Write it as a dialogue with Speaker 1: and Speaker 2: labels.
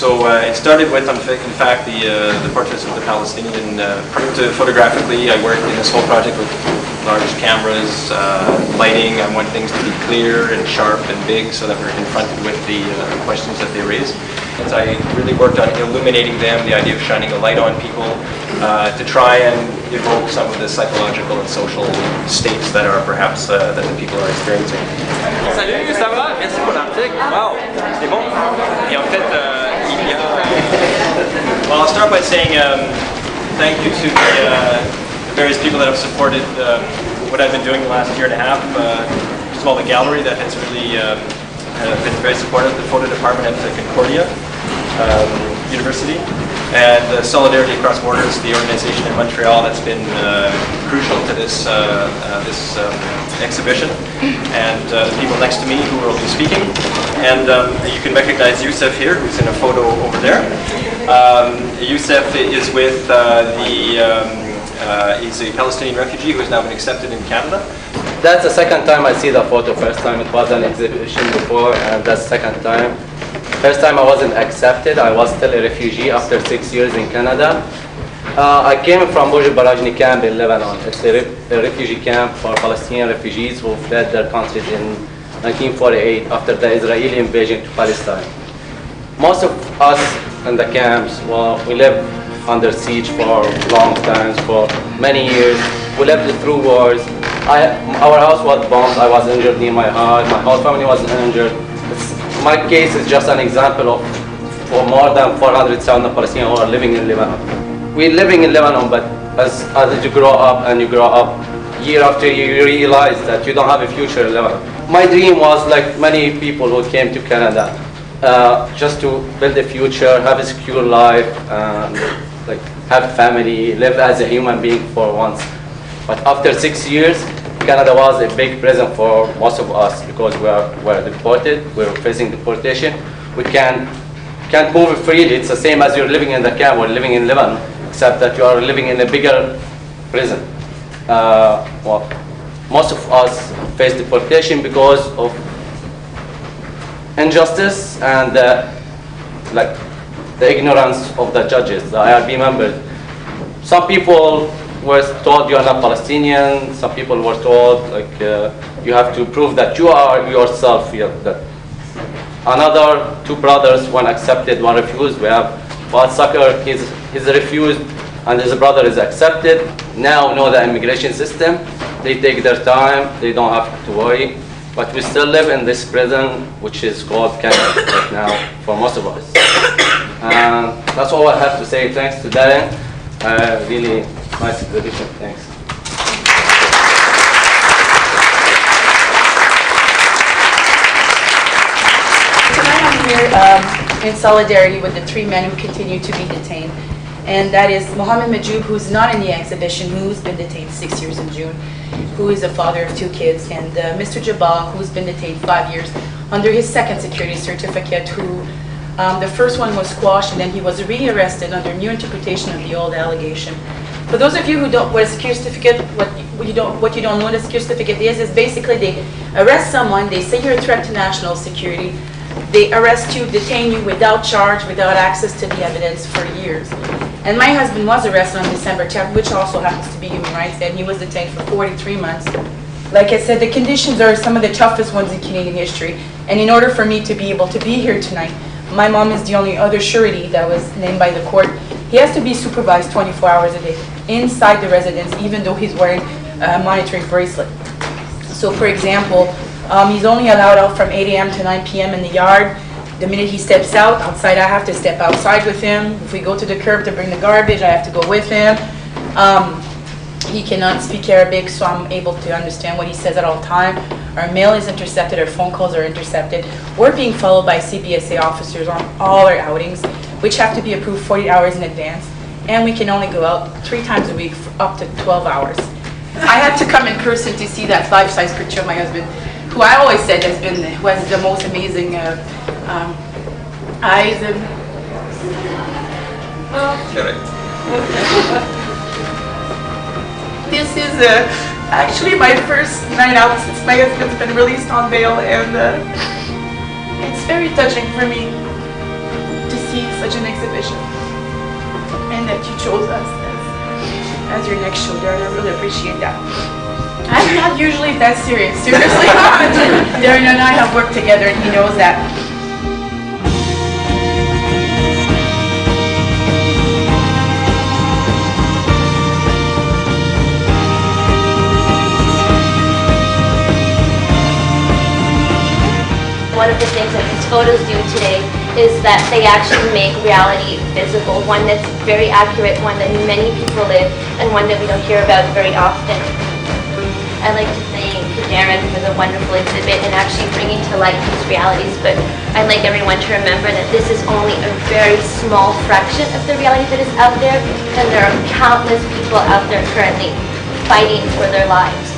Speaker 1: So it started with, in fact, the portraits of the Palestinian. Photographically, I worked in this whole project with large cameras, lighting. I want things to be clear and sharp and big so that we're confronted with the questions that they raise. And I really worked on illuminating them, the idea of shining a light on people, to try and evoke some of the psychological and social states that are perhaps that the people are experiencing.
Speaker 2: Salut, ça va? Merci pour l'article. Wow, c'est bon.
Speaker 1: Et en fait, well, I'll start by saying thank you to the various people that have supported what I've been doing the last year and a half. First of all, the gallery that has really been very supportive, the photo department at Concordia University, and Solidarity Across Borders, the organization in Montreal that's been crucial to this exhibition, and the people next to me who will be speaking. And you can recognize Youssef here, who's in a photo over there. Youssef is with he's a Palestinian refugee who has now been accepted in Canada.
Speaker 3: That's the second time I see the photo. First time it was an exhibition before, and that's the second time. First time I wasn't accepted. I was still a refugee after 6 years in Canada. I came from Burj Barajni camp in Lebanon. It's a refugee camp for Palestinian refugees who fled their countries in 1948 after the Israeli invasion to Palestine. Most of us in the camps, well, we lived under siege for long times, for many years. We lived through wars. Our house was bombed. I was injured near my heart. My whole family was injured. My case is just an example of for more than 400,000 Palestinians who are living in Lebanon. We're living in Lebanon, but as you grow up and you grow up, year after year, you realize that you don't have a future in Lebanon. My dream was, like many people who came to Canada, just to build a future, have a secure life, like have family, live as a human being for once. But after 6 years, Canada was a big prison for most of us because we were deported. We were facing deportation. We can't move freely. It's the same as you're living in the camp or living in Lebanon, except that you are living in a bigger prison. Well, most of us face deportation because of injustice and like the ignorance of the judges, the IRB members. Some people were told you are not Palestinian. Some people were told like you have to prove that you are yourself. That another two brothers, one accepted, one refused. We have one sucker, he's refused, and his brother is accepted. Now know the immigration system. They take their time. They don't have to worry. But we still live in this prison, which is called Canada right now for most of us. And that's all I have to say. Thanks to Darren. Really nice exhibition. Thanks.
Speaker 4: Tonight I'm here in solidarity with the three men who continue to be detained. And that is Mohammed Majoub, who's not in the exhibition, who's been detained 6 years in June, who is a father of 2 kids, and Mr. Jabal, who's been detained 5 years under his second security certificate, who the first one was squashed, and then he was re-arrested under new interpretation of the old allegation. For those of you who don't know what a security certificate, what you don't know what a security certificate is basically they arrest someone, they say you're a threat to national security, they arrest you, detain you without charge, without access to the evidence for years. And my husband was arrested on December 10th, which also happens to be human rights, and he was detained for 43 months. Like I said, the conditions are some of the toughest ones in Canadian history, and in order for me to be able to be here tonight, my mom is the only other surety that was named by the court. He has to be supervised 24 hours a day inside the residence, even though he's wearing a monitoring bracelet. So for example, he's only allowed out from 8 a.m. to 9 p.m. in the yard. The minute he steps outside, I have to step outside with him. If we go to the curb to bring the garbage, I have to go with him. He cannot speak Arabic, so I'm able to understand what he says at all times. Our mail is intercepted, our phone calls are intercepted. We're being followed by CBSA officers on all our outings, which have to be approved 40 hours in advance. And we can only go out 3 times a week for up to 12 hours. I had to come in person to see that life-size picture of my husband, who I always said has the most amazing eyes and. This is actually my first night out since my husband's been released on bail, and it's very touching for me to see such an exhibition and that you chose us as your next show, Darren. I really appreciate that. I'm not usually that serious, seriously not. Darren and I have worked together and he knows that.
Speaker 5: One of the things that these photos do today is that they actually make reality visible, one that's very accurate, one that many people live, and one that we don't hear about very often. I'd like to thank Darren for the wonderful exhibit and actually bringing to light these realities, but I'd like everyone to remember that this is only a very small fraction of the reality that is out there, and there are countless people out there currently fighting for their lives.